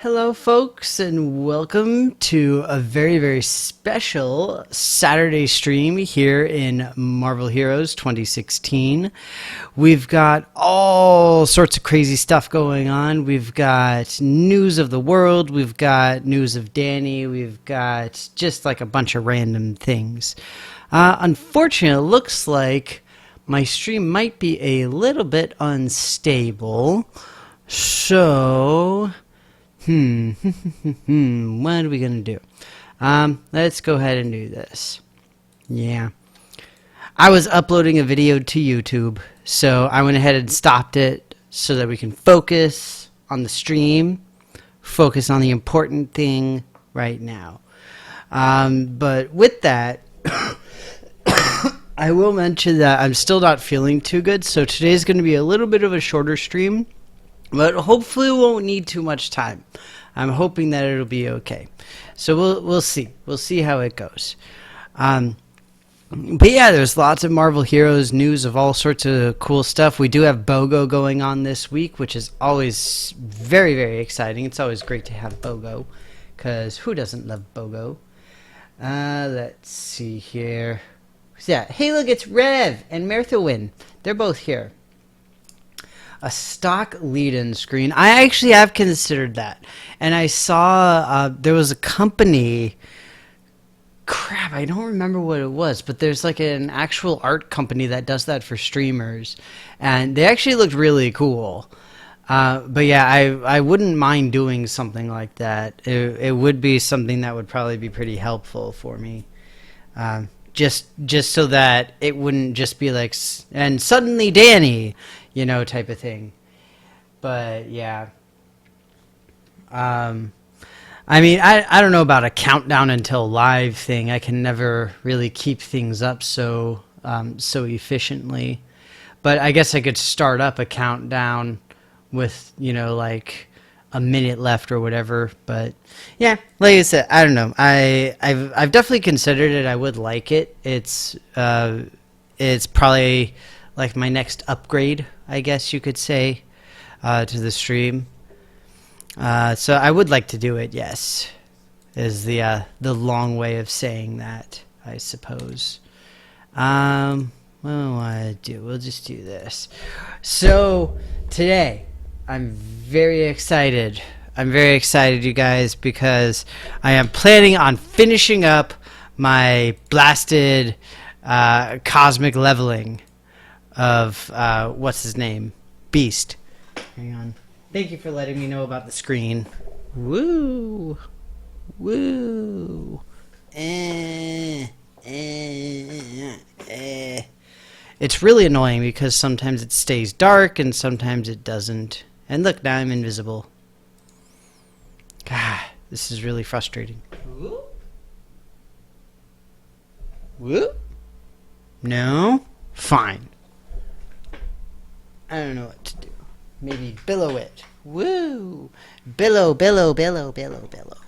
Hello, folks, and welcome to a very, very special Saturday stream here in Marvel Heroes 2016. We've got all sorts of crazy stuff going on. We've got news of the world. We've got news of Danny. We've got just like a bunch of random things. Unfortunately, it looks like my stream might be a little bit unstable. So... what are we gonna do? Let's go ahead and do this. Yeah. I was uploading a video to YouTube, so I went ahead and stopped it so that we can focus on the stream, focus on the important thing right now. But with that, I will mention that I'm still not feeling too good, so today's going to be a little bit of a shorter stream. But hopefully we won't need too much time. I'm hoping that it'll be okay. So we'll see. We'll see how it goes. But yeah, there's lots of Marvel Heroes news of all sorts of cool stuff. We do have BOGO going on this week, which is always very, very exciting. It's always great to have BOGO, because who doesn't love BOGO? Let's see here. Yeah, hey, look, it's Rev and Merthawin. They're both here. A stock lead-in screen. I actually have considered that. And I saw there was a company... Crap, I don't remember what it was. But there's like an actual art company that does that for streamers. And they actually looked really cool. But yeah, I wouldn't mind doing something like that. It would be something that would probably be pretty helpful for me. Just so that it wouldn't just be like... And suddenly Danny... you know, type of thing. But yeah, I mean, I don't know about a countdown until live thing. I can never really keep things up so efficiently. But I guess I could start up a countdown with, you know, like a minute left or whatever. But yeah, like I said, I don't know. I've definitely considered it. I would like it. It's probably like my next upgrade, I guess you could say, to the stream. So I would like to do it, yes, is the long way of saying that, I suppose. What do I want to do? We'll just do this. So today, I'm very excited. I'm very excited, you guys, because I am planning on finishing up my blasted cosmic leveling of what's his name? Beast. Hang on. Thank you for letting me know about the screen. Woo! Woo! It's really annoying because sometimes it stays dark and sometimes it doesn't. And look, now I'm invisible. God, this is really frustrating. Woo? Woo? No? Fine. I don't know what to do. Maybe billow it. Woo! Billow, billow, billow, billow, billow.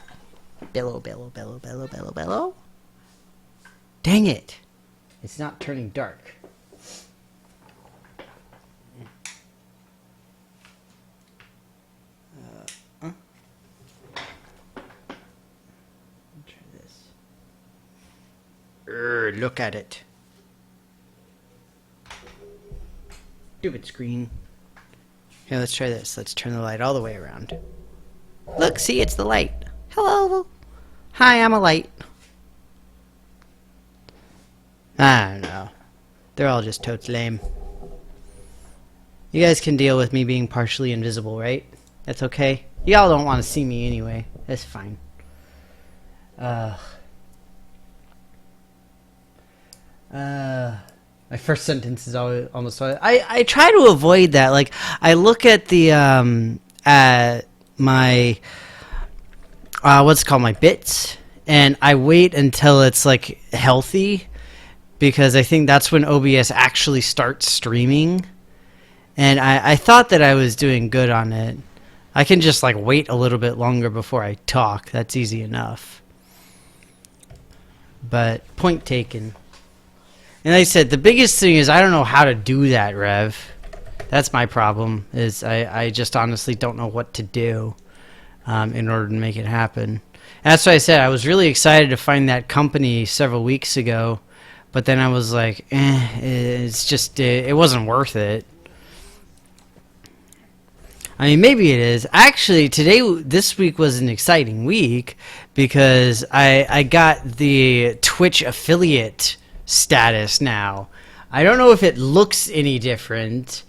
Billow, billow, billow, billow, billow, billow. Dang it! It's not turning dark. Try this. Look at it. Stupid screen. Here, let's try this. Let's turn the light all the way around. Look, see, it's the light. Hello. Hi, I'm a light. I don't know. They're all just totes lame. You guys can deal with me being partially invisible, right? That's okay. Y'all don't want to see me anyway. That's fine. My first sentence is always almost... I try to avoid that. Like, I look at the, at my, what's it called, my bits, and I wait until it's, like, healthy, because I think that's when OBS actually starts streaming. And I thought that I was doing good on it. I can just, like, wait a little bit longer before I talk. That's easy enough. But, point taken. And like I said, the biggest thing is I don't know how to do that, Rev. That's my problem, is I just honestly don't know what to do. in order to make it happen. And that's why I said I was really excited to find that company several weeks ago, but then I was like, it's just, it wasn't worth it. I mean, maybe it is. Actually, this week was an exciting week because I got the Twitch affiliate status now. I don't know if it looks any different,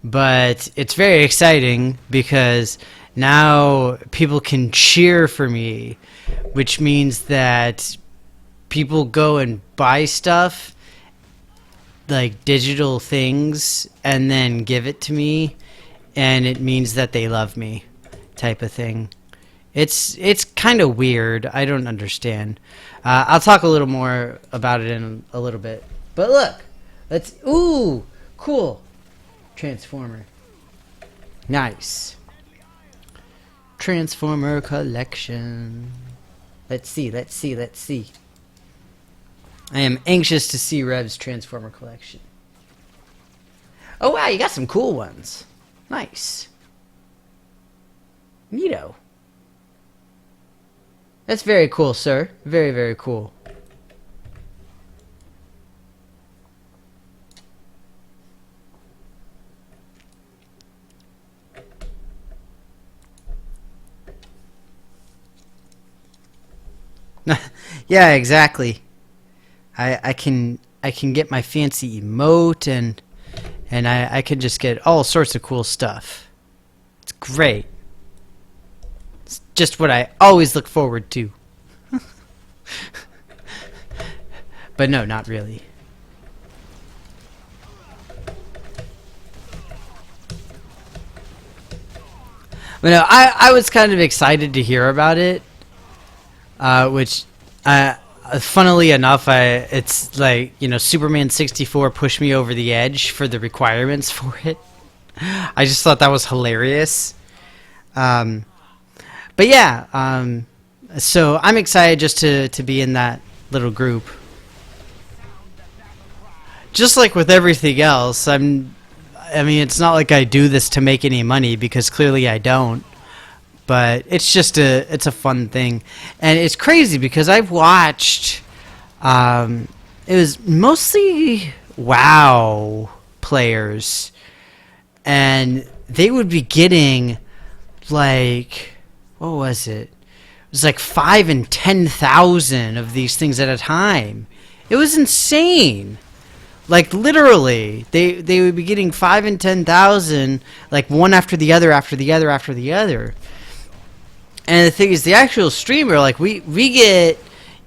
but it's very exciting because now people can cheer for me, which means that people go and buy stuff, like digital things, and then give it to me, and it means that they love me, type of thing. It's kind of weird. I don't understand. I'll talk a little more about it in a little bit. But look, ooh, cool. Transformer. Nice. Transformer collection. Let's see. I am anxious to see Rev's Transformer collection. Oh wow, you got some cool ones. Nice. Neato. That's very cool, sir. Very, very cool. Yeah, exactly. I can get my fancy emote and I can just get all sorts of cool stuff. It's great. It's just what I always look forward to. But no, not really. But no, I was kind of excited to hear about it, which, funnily enough, it's like, you know, Superman 64 pushed me over the edge for the requirements for it. I just thought that was hilarious. But yeah, so I'm excited just to be in that little group. Just like with everything else, I mean, it's not like I do this to make any money, because clearly I don't. But it's just it's a fun thing. And it's crazy because I've watched, it was mostly WoW players, and they would be getting, like, what was it? It was like 5,000 and 10,000 of these things at a time. It was insane. Like, literally, they would be getting 5,000 and 10,000, like, one after the other, after the other, after the other. And the thing is, the actual streamer, like, we get,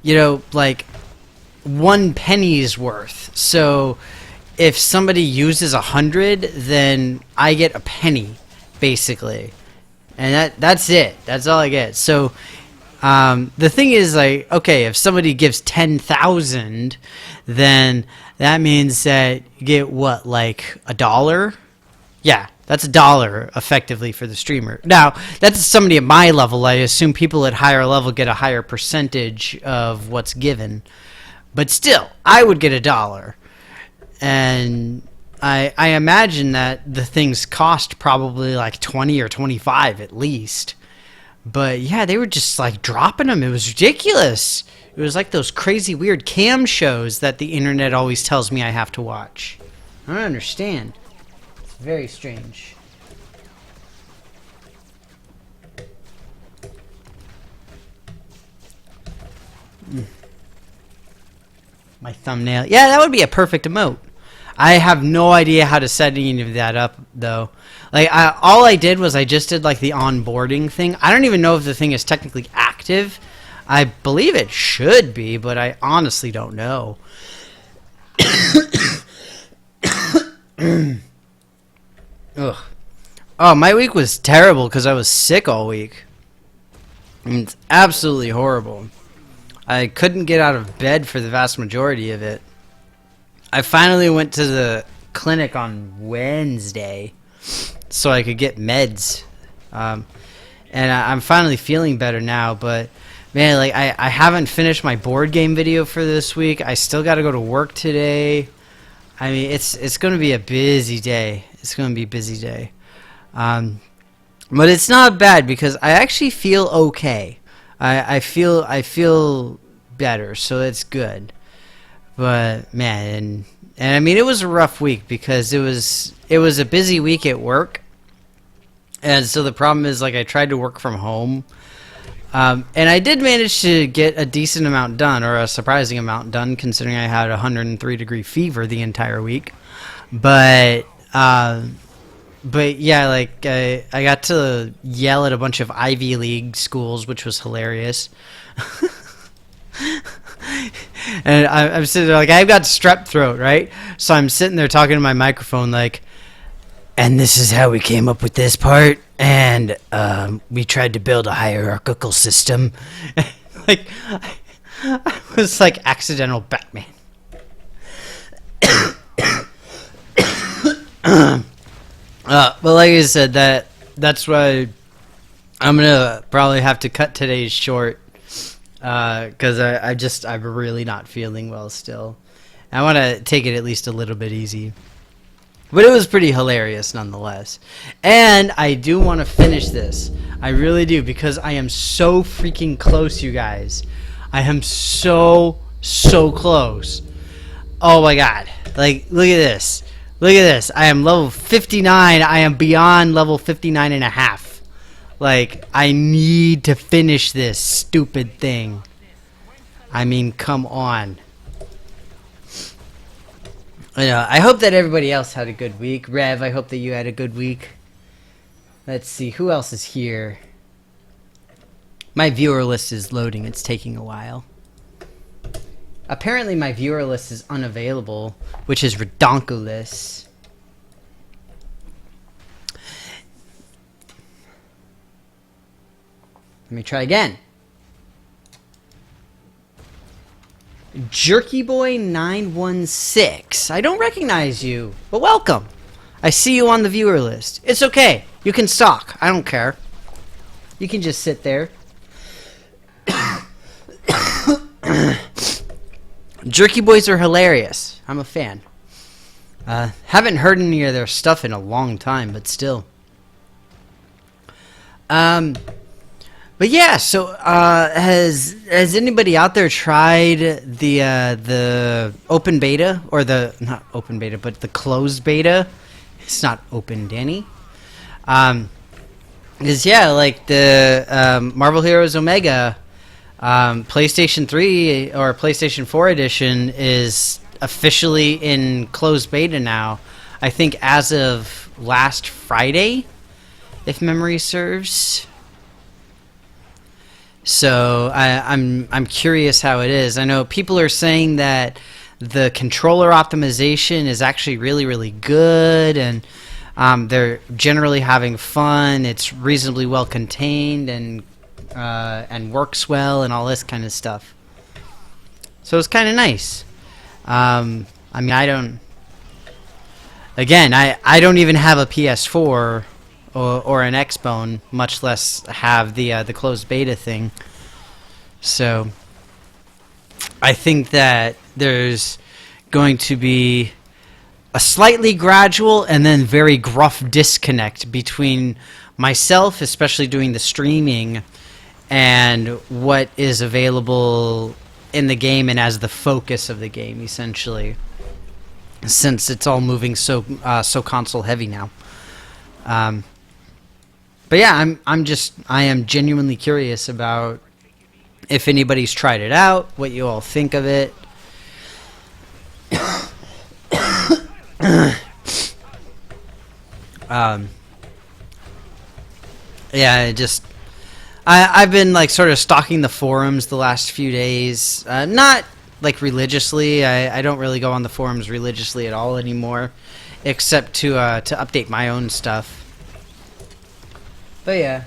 you know, like, 1 penny's worth. So if somebody uses 100, then I get a penny, basically. And that's it. That's all I get. So the thing is, like, okay, if somebody gives 10,000, then that means that you get, what, like $1? Yeah, that's $1 effectively for the streamer. Now, that's somebody at my level. I assume people at higher level get a higher percentage of what's given. But still, I would get $1. And I imagine that the things cost probably like 20 or 25 at least. But yeah, they were just like dropping them. It was ridiculous. It was like those crazy weird cam shows that the internet always tells me I have to watch. I don't understand. It's very strange. My thumbnail. Yeah, that would be a perfect emote. I have no idea how to set any of that up, though. Like, all I did was I just did, like, the onboarding thing. I don't even know if the thing is technically active. I believe it should be, but I honestly don't know. Ugh. Oh, my week was terrible because I was sick all week. It's absolutely horrible. I couldn't get out of bed for the vast majority of it. I finally went to the clinic on Wednesday so I could get meds. And I'm finally feeling better now, but man, like, I haven't finished my board game video for this week. I still got to go to work today. I mean, it's going to be a busy day. It's going to be a busy day. But it's not bad because I actually feel okay. I feel better, so it's good. But man, and I mean it was a rough week because it was a busy week at work, and so the problem is like I tried to work from home, and I did manage to get a decent amount done, or a surprising amount done, considering I had a 103-degree fever the entire week. But but yeah, like I got to yell at a bunch of Ivy League schools, which was hilarious. And I'm sitting there like I've got strep throat, right? So I'm sitting there talking to my microphone like, and this is how we came up with this part, and we tried to build a hierarchical system. Like I was like accidental Batman. But like I said, that's why I'm gonna probably have to cut today's short because I'm really not feeling well still. I want to take it at least a little bit easy, but it was pretty hilarious nonetheless. And I do want to finish this. I really do because I am so freaking close, you guys. I am so close. Oh my god! Like look at this. Look at this. I am level 59. I am beyond level 59 and a half. Like, I need to finish this stupid thing. I mean, come on. I hope that everybody else had a good week. Rev, I hope that you had a good week. Let's see. Who else is here? My viewer list is loading. It's taking a while. Apparently my viewer list is unavailable, which is redonkulous. Let me try again. Jerky Boy 916. I don't recognize you, but welcome. I see you on the viewer list. It's okay. You can stalk. I don't care. You can just sit there. Jerky Boys are hilarious. I'm a fan. Haven't heard any of their stuff in a long time, but still. But yeah, so has anybody out there tried the open beta, or the not open beta, but the closed beta? It's not open, Danny. Is yeah, like the Marvel Heroes Omega. PlayStation 3 or PlayStation 4 edition is officially in closed beta now. I think as of last Friday, if memory serves. So I'm curious how it is. I know people are saying that the controller optimization is actually really good, and they're generally having fun. It's reasonably well contained and works well and all this kind of stuff. So it's kind of nice. I mean, I don't even have a PS4 or an Xbone, much less have the closed beta thing. So I think that there's going to be a slightly gradual and then very gruff disconnect between myself, especially doing the streaming, and what is available in the game and as the focus of the game, essentially, since it's all moving so console heavy now. But yeah, I am genuinely curious about if anybody's tried it out, what you all think of it. Yeah, I've been like sort of stalking the forums the last few days. Not like religiously. I don't really go on the forums religiously at all anymore, except to update my own stuff. But yeah.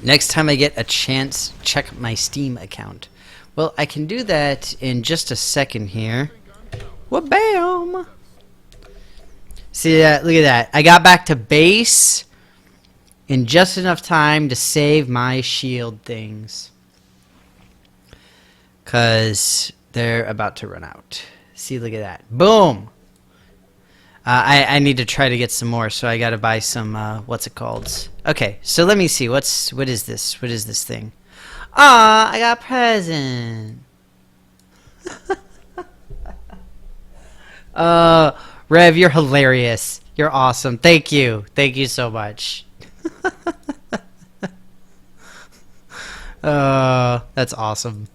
Next time I get a chance, check my Steam account. Well, I can do that in just a second here. Wha-bam! See that? Look at that. I got back to base in just enough time to save my shield things. Because they're about to run out. See, look at that. Boom! I need to try to get some more, so I gotta buy some, what's it called? Okay, so let me see, what is this? What is this thing? Ah, I got a present! Rev, you're hilarious. You're awesome. Thank you. Thank you so much. That's awesome.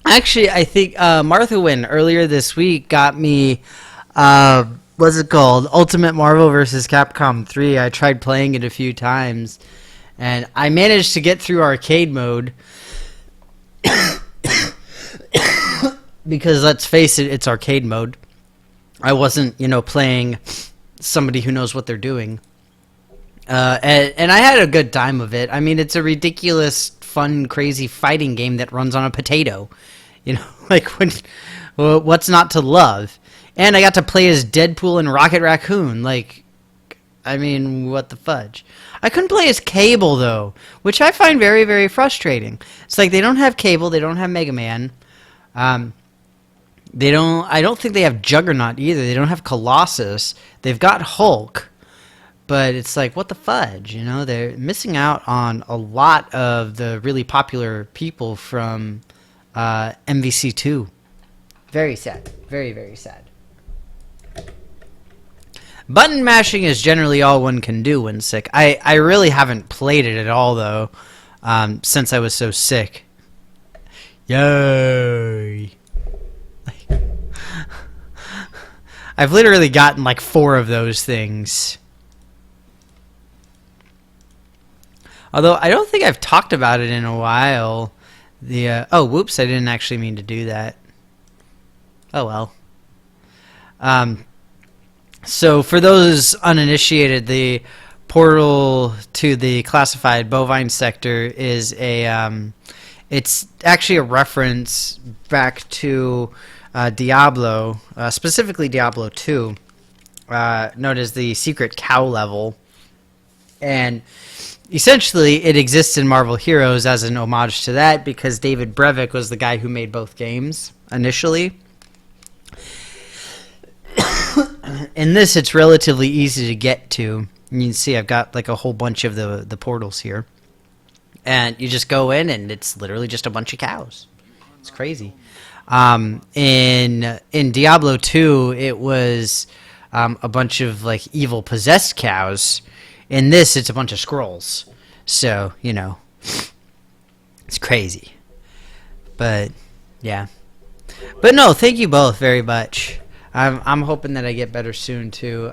Actually, I think Martha Wynn earlier this week got me, what's it called? Ultimate Marvel vs. Capcom 3. I tried playing it a few times, and I managed to get through arcade mode. Because let's face it, it's arcade mode. I wasn't, playing somebody who knows what they're doing. And I had a good time of it. I mean, it's a ridiculous, fun, crazy fighting game that runs on a potato. What's not to love? And I got to play as Deadpool and Rocket Raccoon. What the fudge? I couldn't play as Cable, though, which I find very, very frustrating. It's like they don't have Cable, they don't have Mega Man. I don't think they have Juggernaut either. They don't have Colossus. They've got Hulk. But it's like, what the fudge? They're missing out on a lot of the really popular people from MVC2. Very sad. Very, very sad. Button mashing is generally all one can do when sick. I really haven't played it at all, though, since I was so sick. Yay! I've literally gotten like 4 of those things. Although I don't think I've talked about it in a while. Oh, whoops! I didn't actually mean to do that. Oh well. So for those uninitiated, the portal to the classified bovine sector is it's actually a reference back to Diablo, specifically Diablo 2, known as the Secret Cow level. And essentially, it exists in Marvel Heroes as an homage to that because David Brevik was the guy who made both games initially. In this, it's relatively easy to get to. You can see I've got like a whole bunch of the portals here. And you just go in, and it's literally just a bunch of cows. It's crazy. In Diablo 2, it was a bunch of like evil possessed cows. In this, it's a bunch of scrolls. So, it's crazy. But, yeah. But no, thank you both very much. I'm hoping that I get better soon, too.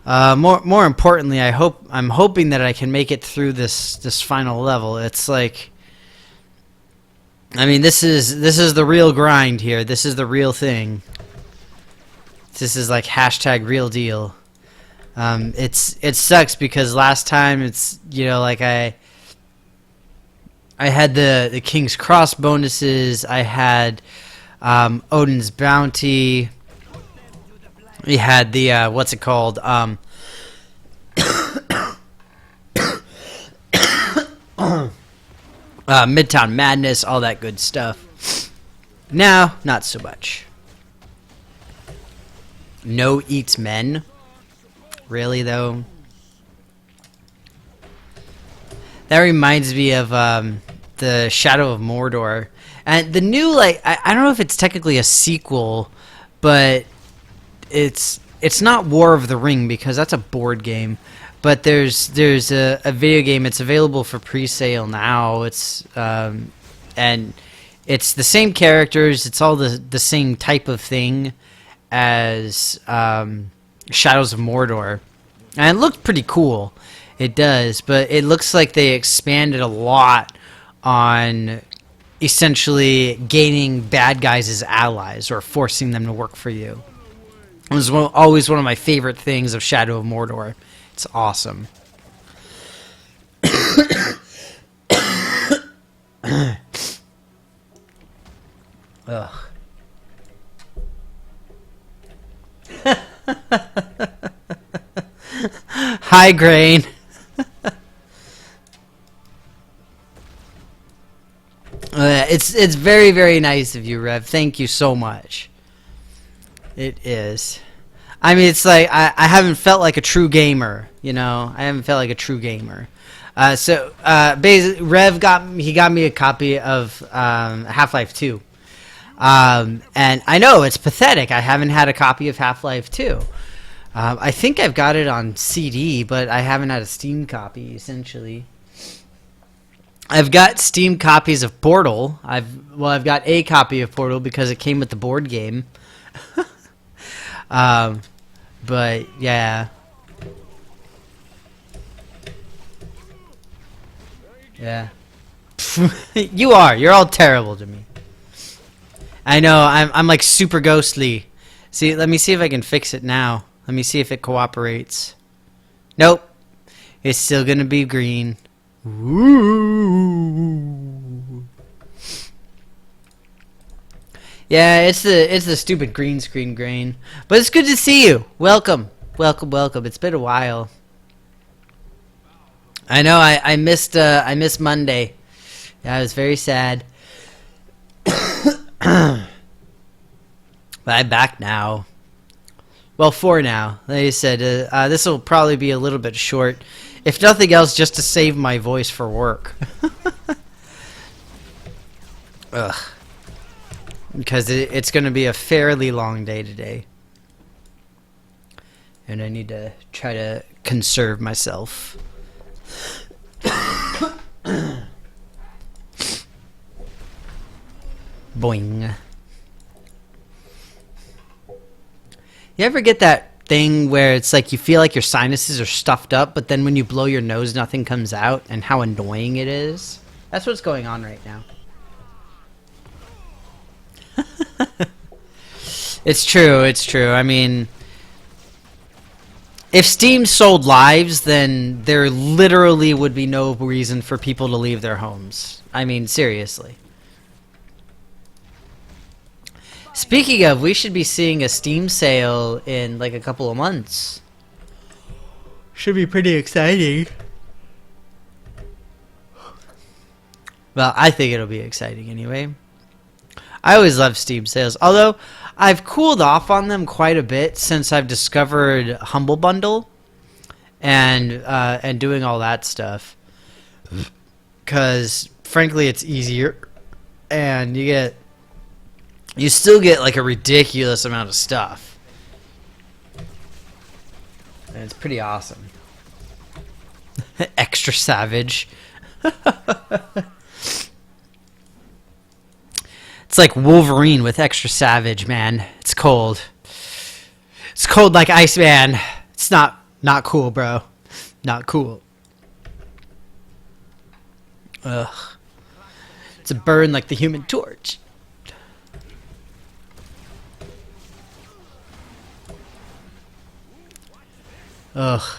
More importantly, I'm hoping that I can make it through this final level. It's like, this is the real grind here. This is the real thing. This is like hashtag real deal. It sucks because last time it's I had the King's Cross bonuses. I had Odin's Bounty. We had the what's it called? Midtown Madness, all that good stuff. Now, not so much. No eats men. Really though? That reminds me of the Shadow of Mordor. And the new I don't know if it's technically a sequel, but it's not War of the Ring because that's a board game. But there's a video game. It's available for pre-sale now. It's and it's the same characters. It's all the same type of thing as Shadows of Mordor, and it looked pretty cool. It does, but it looks like they expanded a lot on essentially gaining bad guys as allies or forcing them to work for you. It was always one of my favorite things of Shadow of Mordor. It's awesome. Ugh. Hi, Grain. It's very, very nice of you, Rev. Thank you so much. It is. I mean, it's like I haven't felt like a true gamer. You know, I haven't felt like a true gamer. Basically, Rev got me a copy of Half-Life 2. And I know it's pathetic. I haven't had a copy of Half-Life 2. I think I've got it on CD, but I haven't had a Steam copy, essentially. I've got Steam copies of Portal. I've got a copy of Portal because it came with the board game. But yeah. Yeah. You're all terrible to me. I know, I'm like super ghostly. See, let me see if I can fix it now. Let me see if it cooperates. Nope. It's still gonna be green. Ooh. Yeah, it's the stupid green screen grain. But it's good to see you. Welcome. Welcome. It's been a while. I know I missed Monday. Yeah, I was very sad. But I'm back now. Well, for now. Like I said, this will probably be a little bit short. If nothing else, just to save my voice for work. Ugh. Because it's going to be a fairly long day today. And I need to try to conserve myself. Boing. You ever get that thing where it's like you feel like your sinuses are stuffed up, but then when you blow your nose, nothing comes out, and how annoying it is? That's what's going on right now. It's true. I mean, if Steam sold lives, then there literally would be no reason for people to leave their homes. I mean, seriously. Speaking of, we should be seeing a Steam sale in like a couple of months. Should be pretty exciting. Well, I think it'll be exciting anyway. I always love Steam sales, although I've cooled off on them quite a bit since I've discovered Humble Bundle and doing all that stuff. Because frankly, it's easier, and you still get like a ridiculous amount of stuff, and it's pretty awesome. Extra savage. It's like Wolverine with extra savage, man. It's cold. It's cold like ice, man. It's not cool, bro. Not cool. Ugh. It's a burn like the Human Torch. Ugh.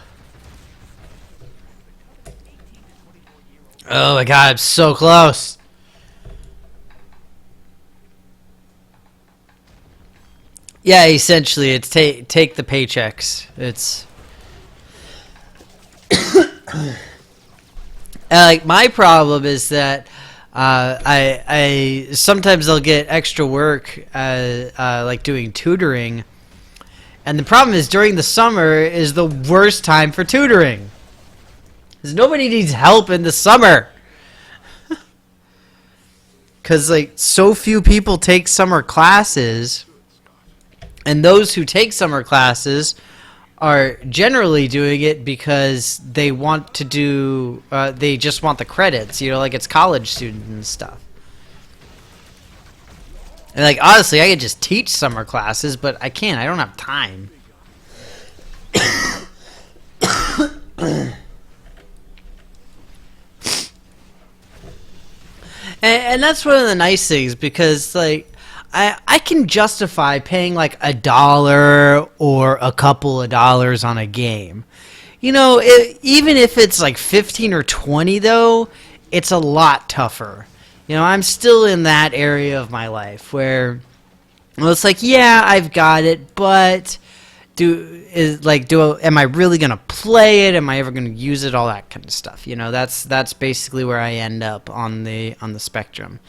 Oh my god, I'm so close. Yeah, essentially, it's take the paychecks. It's like my problem is that I sometimes I'll get extra work like doing tutoring, and the problem is during the summer is the worst time for tutoring, because nobody needs help in the summer. Because like so few people take summer classes. And those who take summer classes are generally doing it because they want to do, they just want the credits, you know, like it's college students and stuff. And like, honestly, I could just teach summer classes, but I can't. I don't have time. And that's one of the nice things, because like, I can justify paying like $1 or a couple of dollars on a game. You know, even if it's like 15 or 20 though, it's a lot tougher. You know, I'm still in that area of my life where, well, it's like, yeah, I've got it, but am I really gonna play it? Am I ever gonna use it? All that kind of stuff. You know, that's basically where I end up on the spectrum.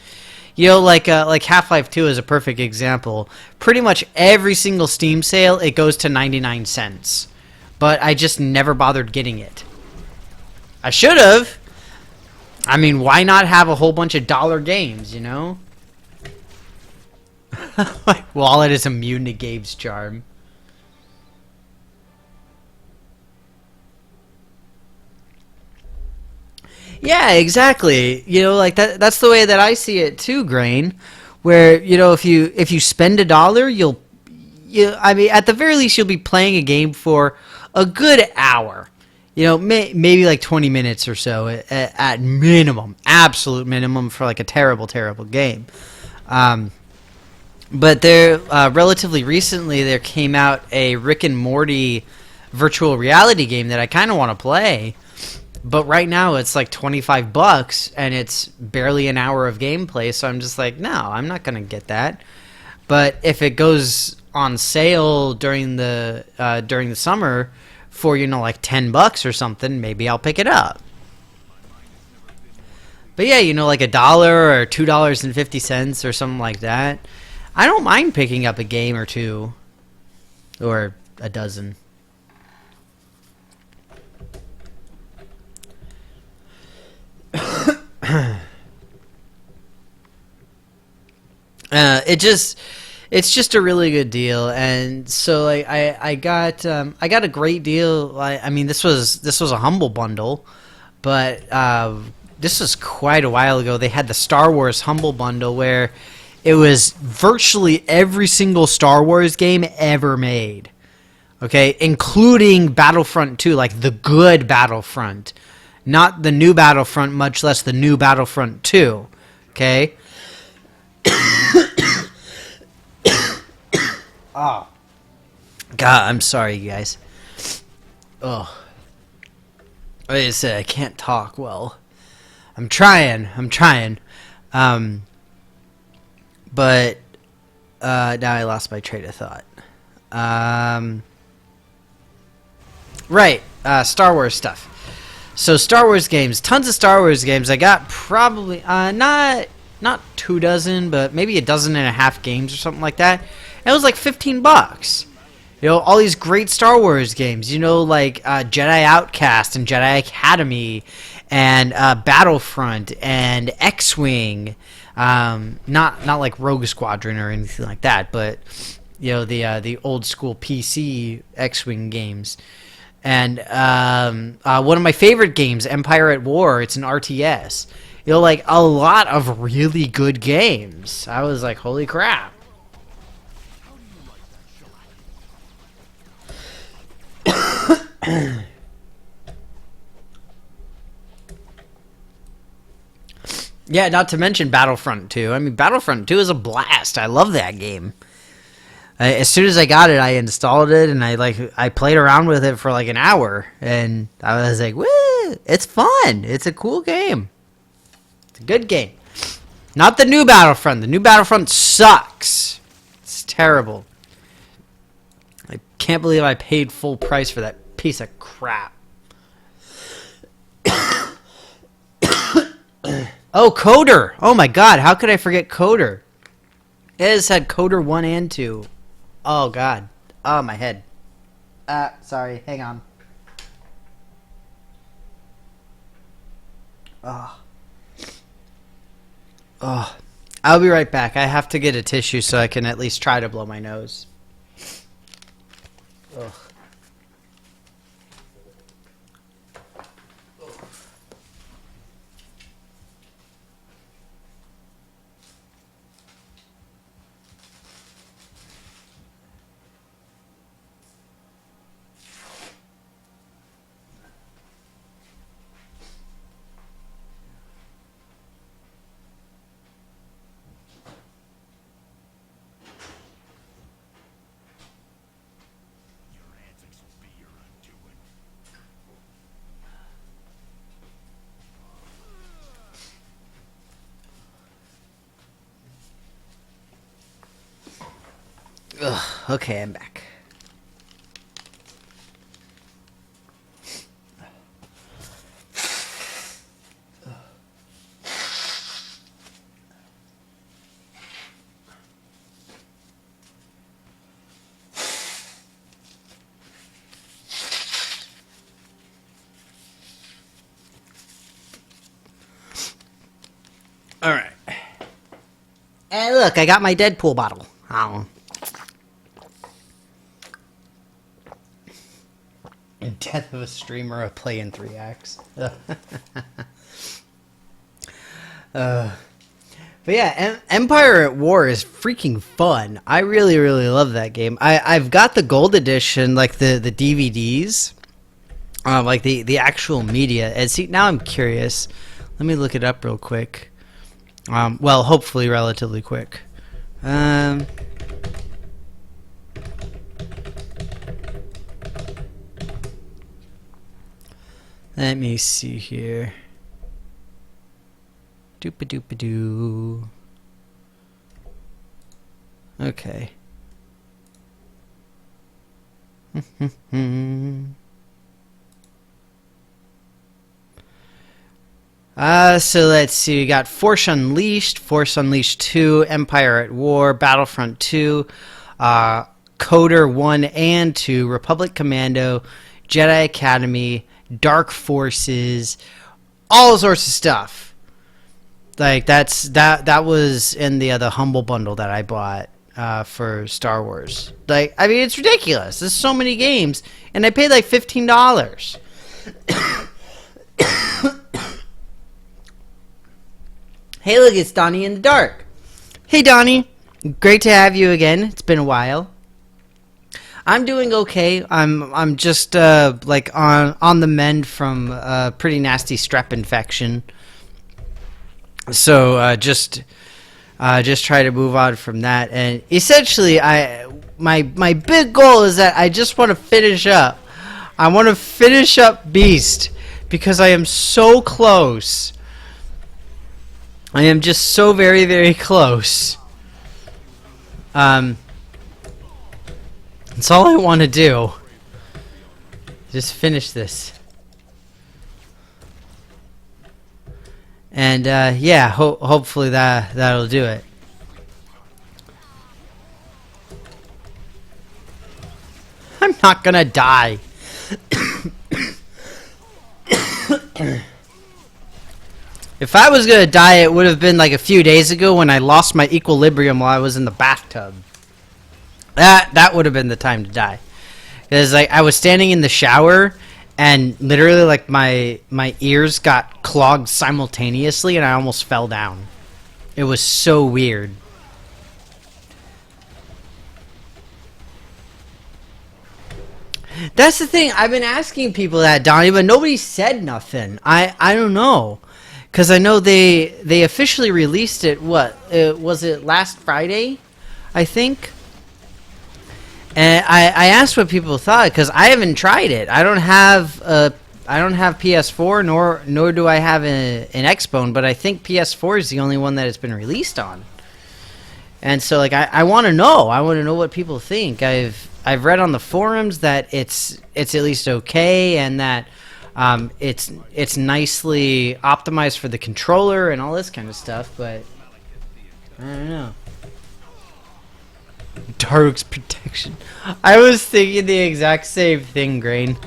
You know, like Half-Life 2 is a perfect example. Pretty much every single Steam sale, it goes to 99 cents. But I just never bothered getting it. I should have. I mean, why not have a whole bunch of dollar games, you know? My wallet is immune to Gabe's charm. Yeah, exactly. You know, like that's the way that I see it too, Grain. Where, you know, if you spend $1, I mean, at the very least you'll be playing a game for a good hour. You know, maybe like 20 minutes or so at minimum, absolute minimum for like a terrible, terrible game. Um, but there, relatively recently, there came out a Rick and Morty virtual reality game that I kind of want to play. But right now it's like $25 and it's barely an hour of gameplay, so I'm just like, no, I'm not gonna get that. But if it goes on sale during the summer for, you know, like $10 or something, maybe I'll pick it up. But yeah, you know, like $1 or $2.50 or something like that. I don't mind picking up a game or two or a dozen. It's just a really good deal, and so like I got a great deal. I mean, this was a humble bundle, but this was quite a while ago. They had the Star Wars Humble Bundle where it was virtually every single Star Wars game ever made. Okay, including Battlefront 2, like the good Battlefront, not the new Battlefront, much less the new Battlefront 2. Okay. Oh, God, I'm sorry, you guys. Oh, like I said, I can't talk well. I'm trying. Um, but now I lost my train of thought. Um, right, Star Wars stuff. So Star Wars games, tons of Star Wars games. I got probably not 2 dozen, but maybe a dozen and a half games or something like that. And it was like $15. You know, all these great Star Wars games. You know, like Jedi Outcast and Jedi Academy, and Battlefront and X-Wing. Not like Rogue Squadron or anything like that, but you know, the old school PC X-Wing games. And one of my favorite games, Empire at War. It's an RTS. You know, like a lot of really good games. I was like, holy crap. Yeah, not to mention Battlefront 2. I mean, Battlefront 2 is a blast. I love that game. As soon as I got it, I installed it and I played around with it for like an hour, and I was like, "Woo! It's fun. It's a cool game. It's a good game." Not the new Battlefront. The new Battlefront sucks. It's terrible. I can't believe I paid full price for that piece of crap. Oh, Coder. Oh my God, how could I forget Coder? It has had Coder 1 and 2. Oh God. Oh, my head. Sorry. Hang on. Oh. Oh. I'll be right back. I have to get a tissue so I can at least try to blow my nose. Ugh. Ugh. Okay, I'm back. All right. And look, I got my Deadpool bottle. Oh. Death of a streamer, a play in 3 acts. But yeah, Empire at War is freaking fun. I really, really love that game. I've got the gold edition, like the DVDs, like the actual media. And see, now I'm curious. Let me look it up real quick. Well, hopefully relatively quick. Let me see here. Doop-a-doop-a-doo. Okay. So let's see. We got Force Unleashed, Force Unleashed 2, Empire at War, Battlefront 2, Coder 1 and 2, Republic Commando, Jedi Academy, Dark Forces, all sorts of stuff. Like that was in the Humble Bundle that I bought for Star Wars. Like, I mean, it's ridiculous. There's so many games, and I paid like $15. Hey, look, it's Donnie in the Dark. Hey, Donnie. Great to have you again. It's been a while. I'm doing okay. I'm just like on the mend from a pretty nasty strep infection. So just try to move on from that. And essentially, my big goal is that I just want to finish up. I want to finish up Beast because I am so close. I am just so very, very close. That's all I want to do. Just finish this. And yeah, hopefully that'll do it. I'm not gonna die. If I was gonna die, it would have been like a few days ago when I lost my equilibrium while I was in the bathtub. That would have been the time to die. Because like I was standing in the shower and literally like my ears got clogged simultaneously and I almost fell down. It was so weird. That's the thing. I've been asking people that, Donnie, but nobody said nothing. I don't know. Because I know they officially released it, what? Was it last Friday? I think? And I asked what people thought, because I haven't tried it. I don't have PS4, nor do I have an Xbone, but I think PS4 is the only one that it's been released on. And so, like, I want to know. I want to know what people think. I've read on the forums that it's at least okay, and that it's nicely optimized for the controller and all this kind of stuff, but I don't know. Dark's protection. I was thinking the exact same thing, Grain.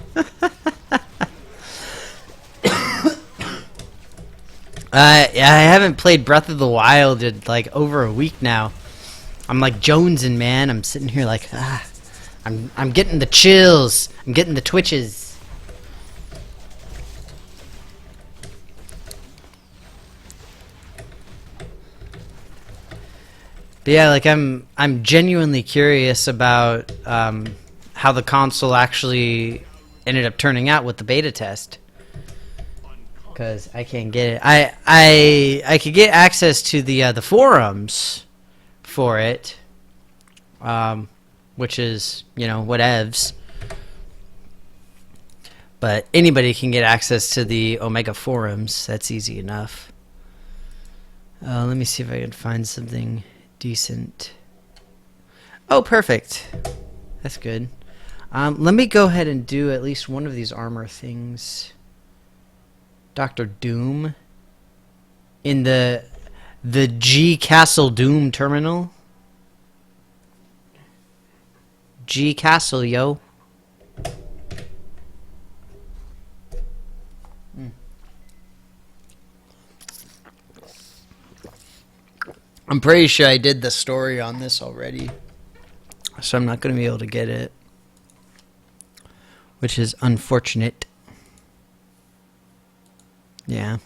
Yeah, I haven't played Breath of the Wild in like over a week now. I'm like jonesing, man. I'm sitting here like, I'm getting the chills. I'm getting the twitches. But yeah, like I'm genuinely curious about how the console actually ended up turning out with the beta test. Because I can't get it. I could get access to the forums for it, which is, you know, whatevs. But anybody can get access to the Omega forums. That's easy enough. Let me see if I can find something decent. Oh, perfect. That's good. Let me go ahead and do at least one of these armor things. Dr. Doom in the G Castle Doom terminal. G Castle, yo. I'm pretty sure I did the story on this already, so I'm not going to be able to get it, which is unfortunate. Yeah.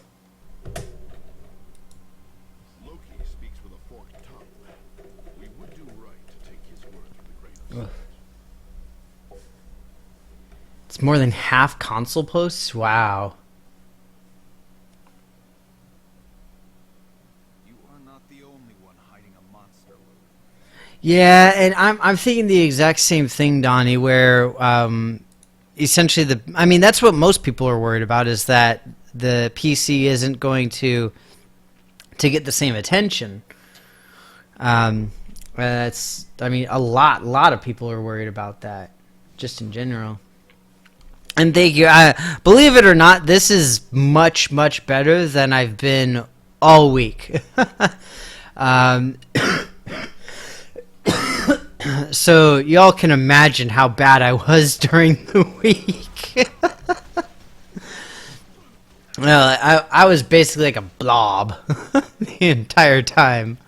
Loki speaks with a forked tongue. We would do right to take his words with a grain of salt. It's more than half console posts? Wow. You are not the only one hiding a monster, Loki. Yeah, and I'm thinking the exact same thing, Donnie, where essentially that's what most people are worried about, is that the PC isn't going to get the same attention. That's a lot of people are worried about that, just in general. And thank you. Believe it or not, this is much better than I've been all week. So y'all can imagine how bad I was during the week. Well, I was basically like a blob the entire time.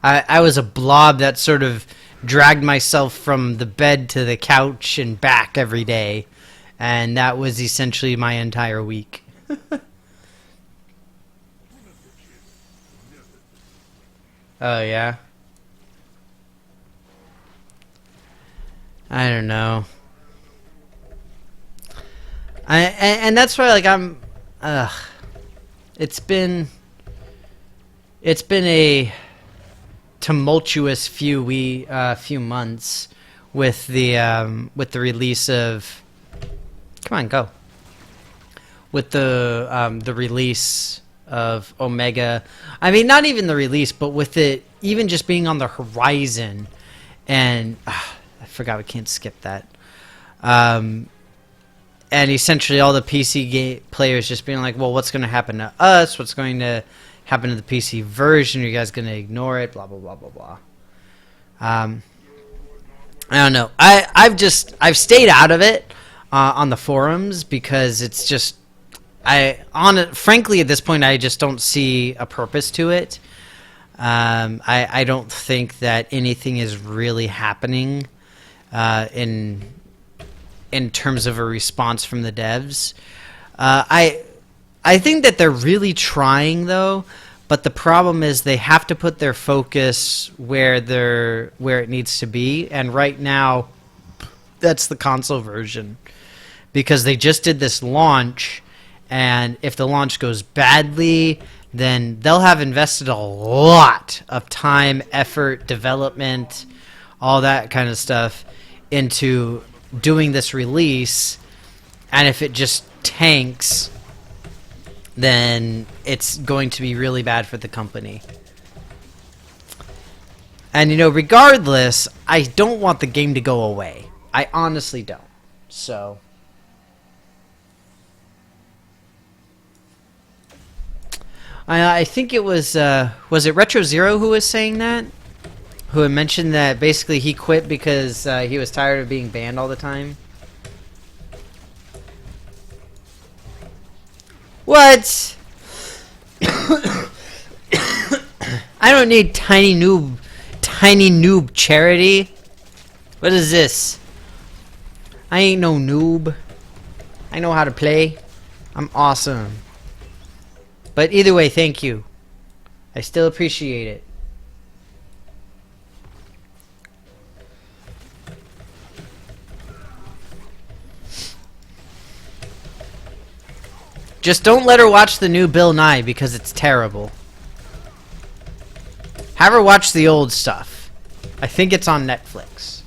I was a blob that sort of dragged myself from the bed to the couch and back every day. And that was essentially my entire week. Oh, yeah? I don't know. And that's why, like, it's been a tumultuous few months with the release of. Come on, go. With the release of Omega, not even the release, but with it even just being on the horizon, and I forgot we can't skip that. And essentially all the PC players just being like, well, what's going to happen to us? What's going to happen to the PC version? Are you guys going to ignore it? Blah, blah, blah, blah, blah. I don't know. I've stayed out of it on the forums because it's just, frankly, at this point, I just don't see a purpose to it. I don't think that anything is really happening in terms of a response from the devs. I think that they're really trying, though, but the problem is they have to put their focus where it needs to be, and right now that's the console version, because they just did this launch, and if the launch goes badly, then they'll have invested a lot of time, effort, development, all that kind of stuff into doing this release, and if it just tanks, then it's going to be really bad for the company. And regardless, I don't want the game to go away. I honestly don't. So I think it was it Retro Zero who was saying that? Who had mentioned that basically he quit because he was tired of being banned all the time? What? I don't need tiny noob charity. What is this? I ain't no noob. I know how to play. I'm awesome. But either way, thank you. I still appreciate it. Just don't let her watch the new Bill Nye because it's terrible. Have her watch the old stuff. I think it's on Netflix.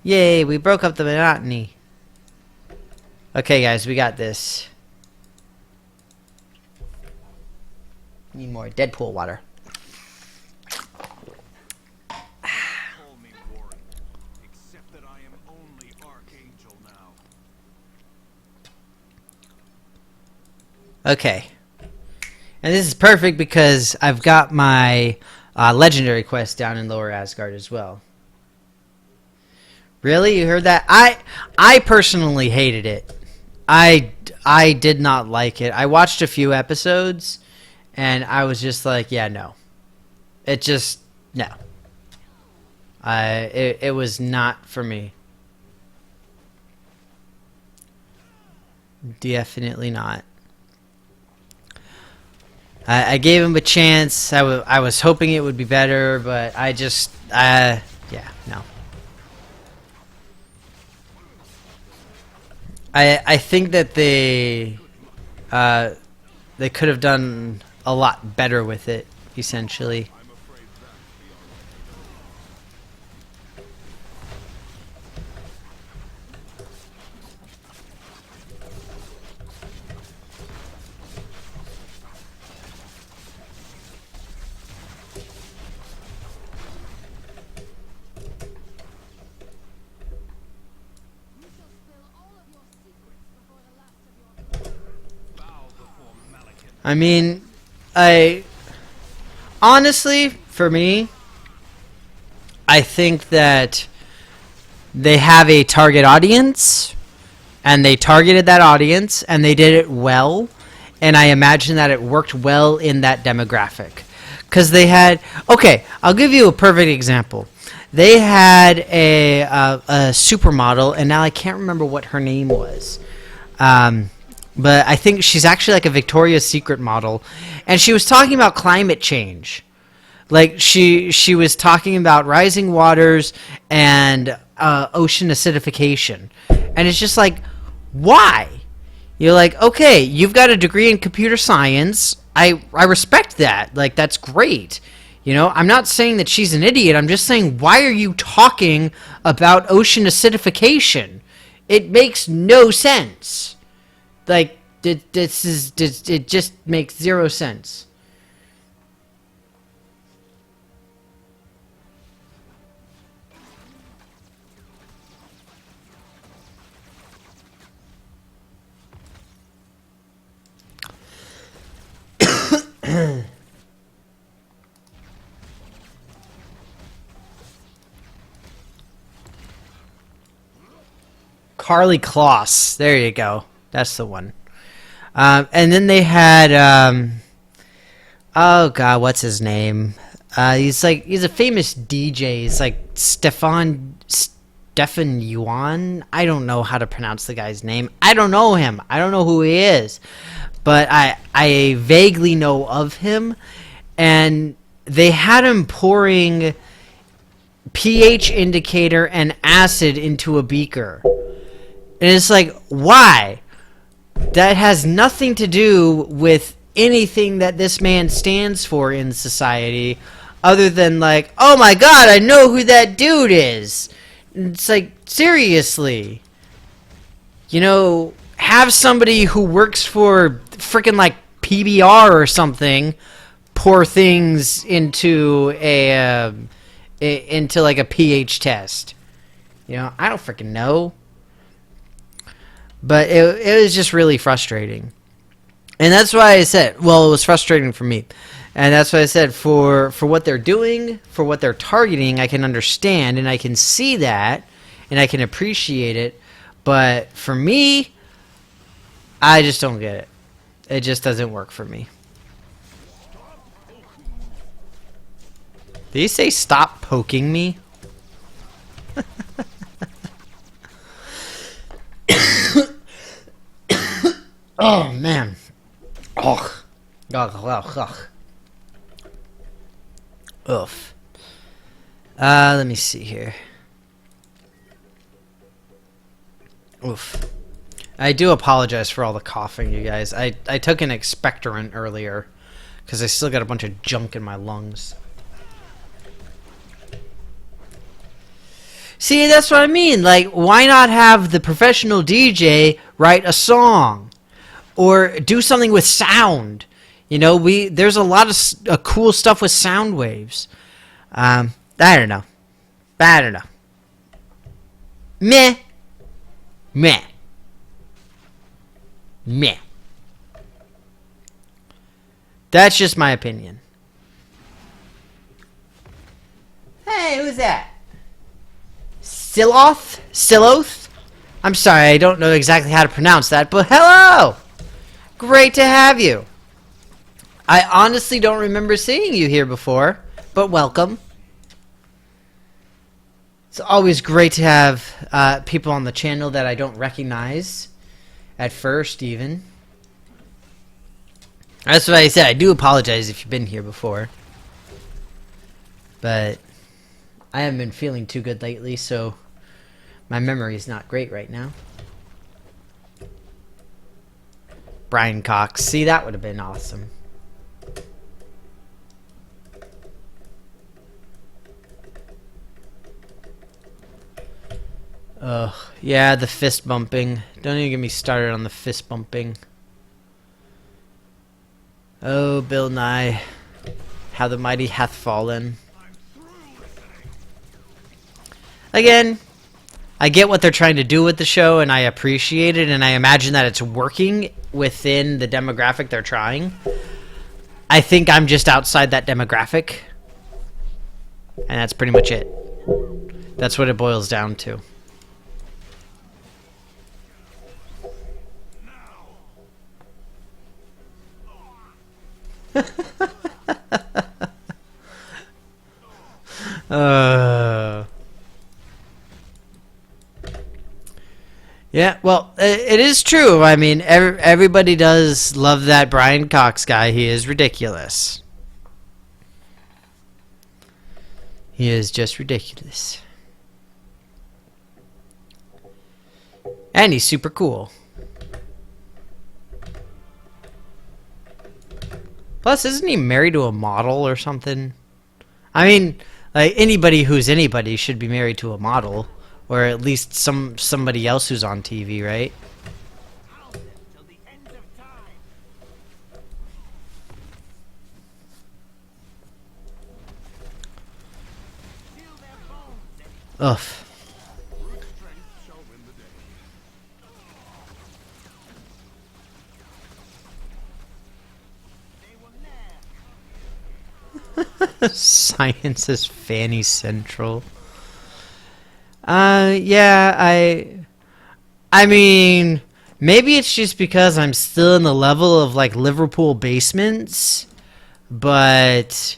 Yay, we broke up the monotony. Okay, guys, we got this. Need more Deadpool water. Call me Warren, except that I am only Archangel now. Okay. And this is perfect because I've got my legendary quest down in Lower Asgard as well. Really? You heard that? I personally hated it. I did not like it. I watched a few episodes and I was just like, yeah, no. It just no. It was not for me. Definitely not. I gave him a chance. I was hoping it would be better, but I just yeah, no. I think that they could have done a lot better with it, essentially. I mean, I honestly, for me, I think that they have a target audience, and they targeted that audience, and they did it well, and I imagine that it worked well in that demographic. Because they had, okay, I'll give you a perfect example. They had a supermodel, and now I can't remember what her name was. But I think she's actually like a Victoria's Secret model, and she was talking about climate change. Like she was talking about rising waters and ocean acidification, and it's just like, why? You're like, okay, you've got a degree in computer science. I respect that. Like, that's great. You know, I'm not saying that she's an idiot. I'm just saying, why are you talking about ocean acidification? It makes no sense. Like, it just makes zero sense. Carly Kloss. There you go. That's the one. And then they had, oh god, what's his name? He's a famous DJ. He's like Stefan Yuan. I don't know how to pronounce the guy's name. I don't know him. I don't know who he is, but I vaguely know of him. And they had him pouring pH indicator and acid into a beaker. And it's like, why? That has nothing to do with anything that this man stands for in society, other than like, oh my god, I know who that dude is. It's like, seriously. You know, have somebody who works for freaking like PBR or something pour things into into like a pH test. You know, I don't freaking know. But it was just really frustrating. And that's why I said, well, it was frustrating for me. And that's why I said, for what they're doing, for what they're targeting, I can understand and I can see that and I can appreciate it. But for me, I just don't get it. It just doesn't work for me. Did he say stop poking me? Oh man. Ugh. Ugh. Oof. Let me see here. Oof. I do apologize for all the coughing, you guys. I took an expectorant earlier because I still got a bunch of junk in my lungs. See, that's what I mean. Like, why not have the professional DJ write a song? Or do something with sound. You know, there's a lot of cool stuff with sound waves. I don't know. Meh. That's just my opinion. Hey, who's that? Siloth? I'm sorry, I don't know exactly how to pronounce that, but hello! Great to have you. I honestly don't remember seeing you here before, but welcome. It's always great to have people on the channel that I don't recognize at first, even. That's what I said. I do apologize if you've been here before. But I haven't been feeling too good lately, so my memory is not great right now. Brian Cox. See, that would have been awesome. Ugh. Yeah, the fist bumping. Don't even get me started on the fist bumping. Oh, Bill Nye. How the mighty hath fallen. Again, I get what they're trying to do with the show, and I appreciate it, and I imagine that it's working within the demographic they're trying. I think I'm just outside that demographic. And that's pretty much it. That's what it boils down to. Yeah, well, it is true. I mean, everybody does love that Brian Cox guy. He is ridiculous. He is just ridiculous. And he's super cool. Plus, isn't he married to a model or something? I mean, like, anybody who's anybody should be married to a model. Or at least somebody else who's on TV, right? Ugh. Science is Fanny Central. Yeah, I mean, maybe it's just because I'm still in the level of, like, Liverpool basements, but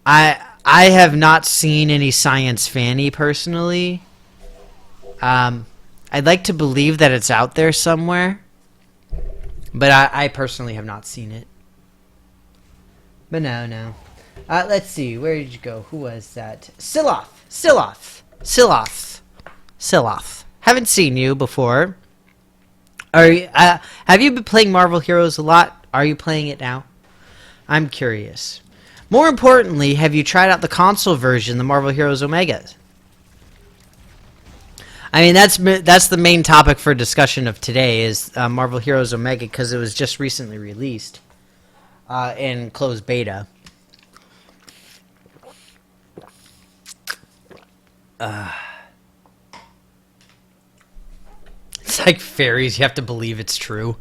I have not seen any Science Fanny personally. I'd like to believe that it's out there somewhere, but I personally have not seen it. But no. Let's see, where did you go? Who was that? Siloth. Haven't seen you before. Are you, have you been playing Marvel Heroes a lot? Are you playing it now? I'm curious. More importantly, have you tried out the console version, the Marvel Heroes Omega? I mean, that's the main topic for discussion of today is Marvel Heroes Omega because it was just recently released in closed beta. It's like fairies. You have to believe it's true.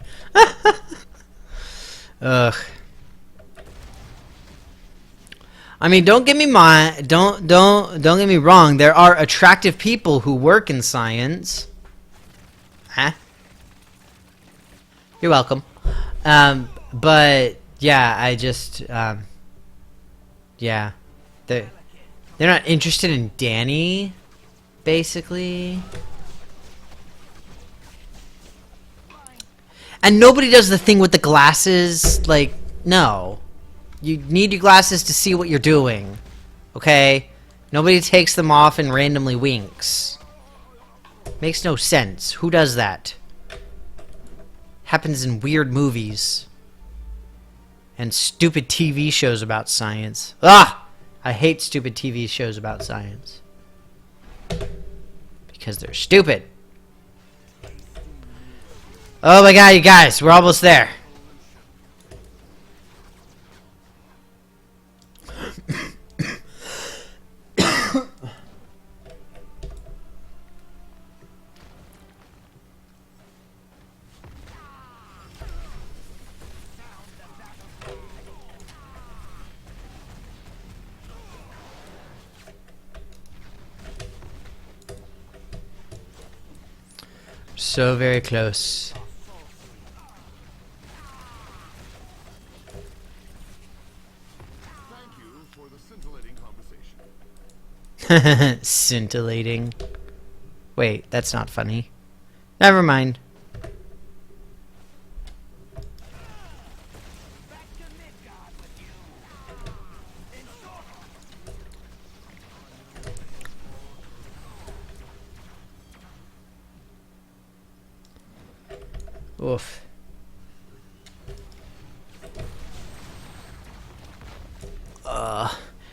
Ugh. I mean, don't get me wrong. There are attractive people who work in science. Huh? You're welcome. But yeah, I just yeah, they're not interested in Danny, basically. And nobody does the thing with the glasses. Like, no. You need your glasses to see what you're doing. Okay? Nobody takes them off and randomly winks. Makes no sense. Who does that? Happens in weird movies. And stupid TV shows about science. Ah! I hate stupid TV shows about science. Because they're stupid. Oh my god, you guys, we're almost there. So very close. Thank you for the scintillating conversation. Scintillating. Wait, that's not funny. Never mind. Oof.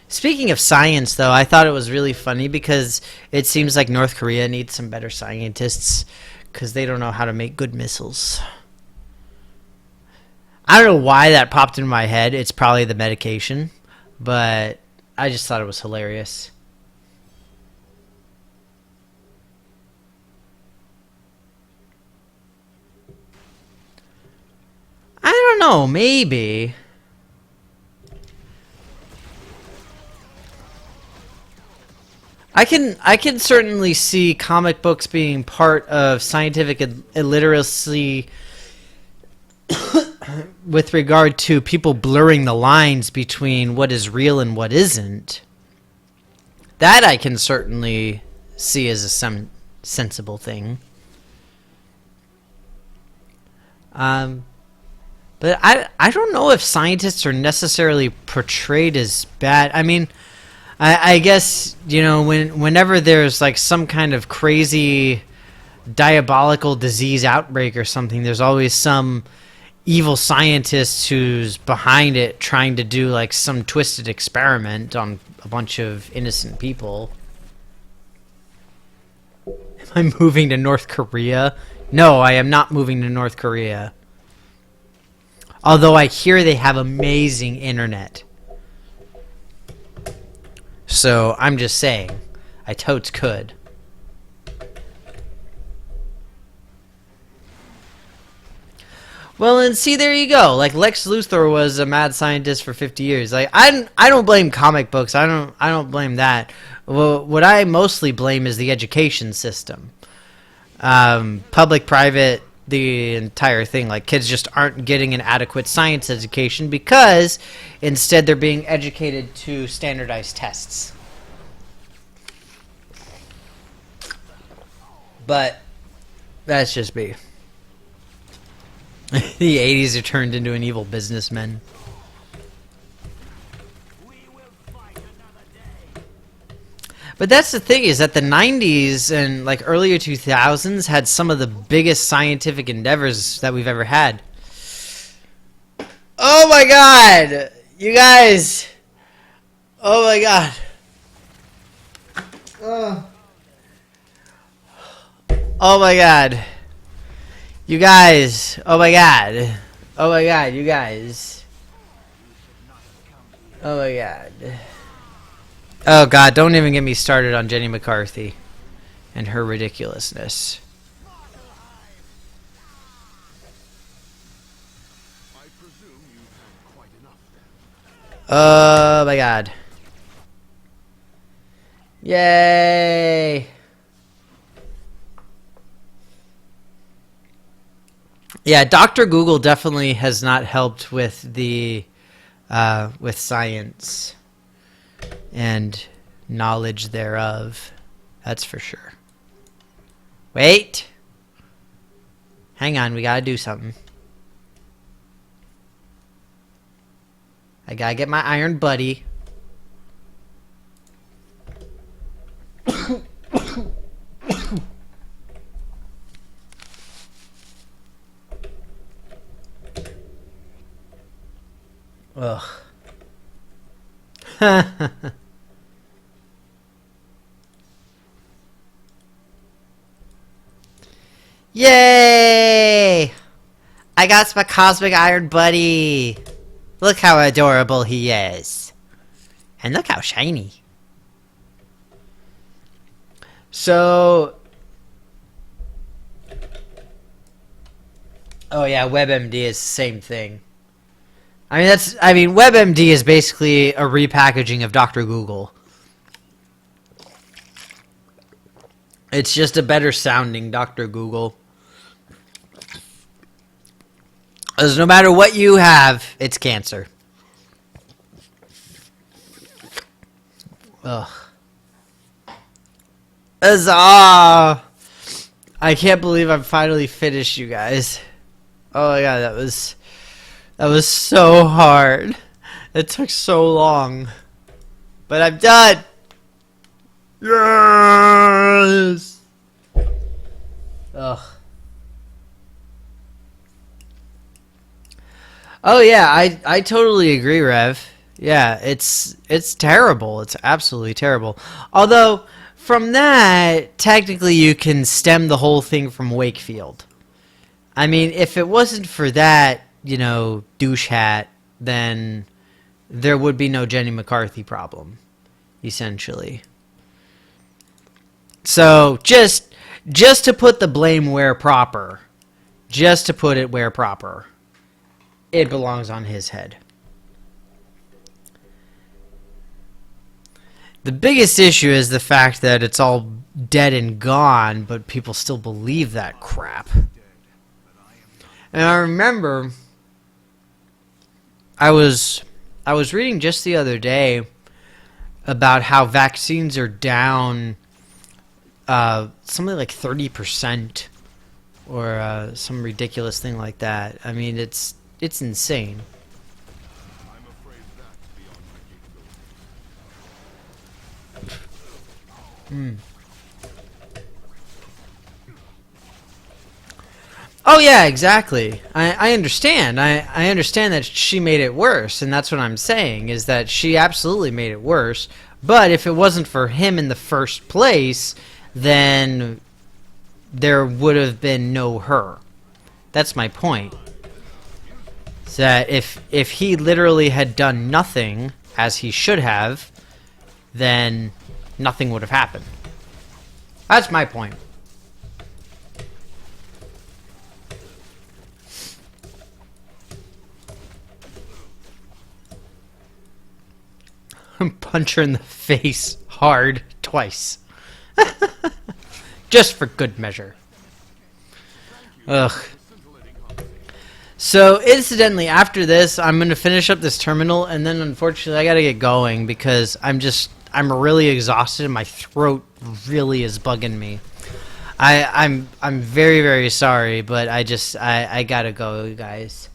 Speaking of science, though, I thought it was really funny because it seems like North Korea needs some better scientists because they don't know how to make good missiles. I don't know why that popped in my head. It's probably the medication, but I just thought it was hilarious. I don't know, maybe. I can certainly see comic books being part of scientific illiteracy with regard to people blurring the lines between what is real and what isn't. That I can certainly see as some sensible thing. But I don't know if scientists are necessarily portrayed as bad. I mean, I guess, you know, whenever there's like some kind of crazy diabolical disease outbreak or something, there's always some evil scientist who's behind it trying to do like some twisted experiment on a bunch of innocent people. Am I moving to North Korea? No, I am not moving to North Korea. Although I hear they have amazing internet. So, I'm just saying, I totes could. Well, and see, there you go. Like, Lex Luthor was a mad scientist for 50 years. Like, I don't blame comic books. I don't blame that. Well, what I mostly blame is the education system. Public, private, the entire thing. Like, kids just aren't getting an adequate science education because instead they're being educated to standardized tests. But that's just me. The 80s are turned into an evil businessman. But that's the thing, is that the 90s and like earlier 2000s had some of the biggest scientific endeavors that we've ever had. Oh my god! You guys! Oh my god. Oh my god. You guys. Oh my god. Oh my god, you guys. Oh my god. Oh god, don't even get me started on Jenny McCarthy and her ridiculousness. I presume you've had quite enough then. Oh my god. Yay! Yeah, Dr. Google definitely has not helped with the with science and knowledge thereof. That's for sure. Wait. Hang on, we gotta do something. I gotta get my iron buddy. Ugh. Yay! I got my cosmic iron buddy. Look how adorable he is. And look how shiny. So... Oh yeah, WebMD is the same thing. I mean, WebMD is basically a repackaging of Dr. Google. It's just a better sounding Dr. Google. Because no matter what you have, it's cancer. Ugh. Huzzah! I can't believe I'm finally finished, you guys. Oh my god, that was so hard. It took so long. But I'm done! Yes! Ugh. Oh yeah, I totally agree, Rev. Yeah, it's terrible. It's absolutely terrible. Although, from that, technically you can stem the whole thing from Wakefield. I mean, if it wasn't for that, you know, douche hat, then there would be no Jenny McCarthy problem, essentially. So, just to put the blame where proper, just to put it where proper, it belongs on his head. The biggest issue is the fact that it's all dead and gone, but people still believe that crap. And I remember I was reading just the other day about how vaccines are down something like 30% or some ridiculous thing like that. I mean, it's insane. I'm afraid that's beyond my capabilities. Oh yeah, exactly. I understand. I understand that she made it worse, and that's what I'm saying, is that she absolutely made it worse. But if it wasn't for him in the first place, then there would have been no her. That's my point. So that if he literally had done nothing, as he should have, then nothing would have happened. That's my point. Punch her in the face hard twice. Just for good measure. Ugh. So, incidentally, after this, I'm going to finish up this terminal, and then, unfortunately, I got to get going, because I'm really exhausted, and my throat really is bugging me. I'm very, very sorry, but I got to go, you guys.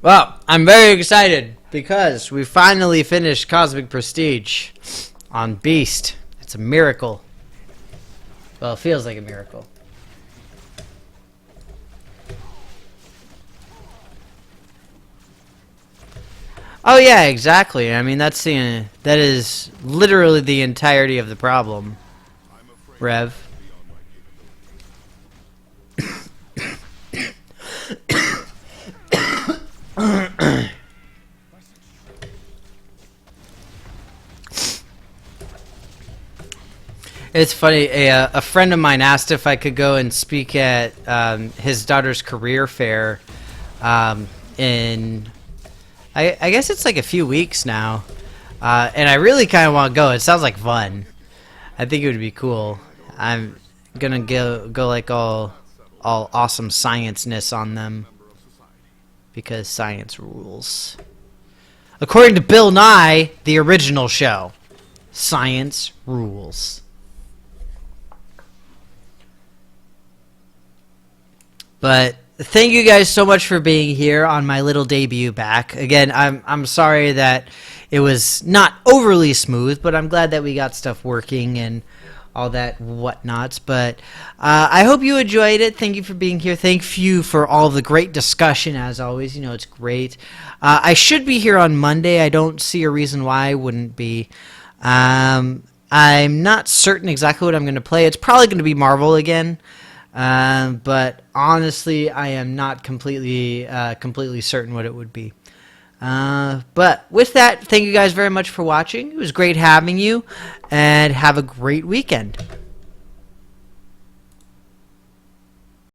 Well, I'm very excited because we finally finished Cosmic Prestige on Beast. It's a miracle. Well, it feels like a miracle. Oh yeah, exactly. I mean, that is literally the entirety of the problem, Rev. It's funny, a friend of mine asked if I could go and speak at his daughter's career fair in, I guess it's like a few weeks now, and I really kind of want to go. It sounds like fun. I think it would be cool. I'm gonna go like all awesome science-ness on them, because science rules. According to Bill Nye, the original show, science rules. But thank you guys so much for being here on my little debut back. Again, I'm sorry that it was not overly smooth, but I'm glad that we got stuff working and all that whatnots. But I hope you enjoyed it. Thank you for being here. Thank you for all the great discussion, as always. You know, it's great. I should be here on Monday. I don't see a reason why I wouldn't be. I'm not certain exactly what I'm going to play. It's probably going to be Marvel again. But honestly, I am not completely certain what it would be. But with that, thank you guys very much for watching. It was great having you, and have a great weekend.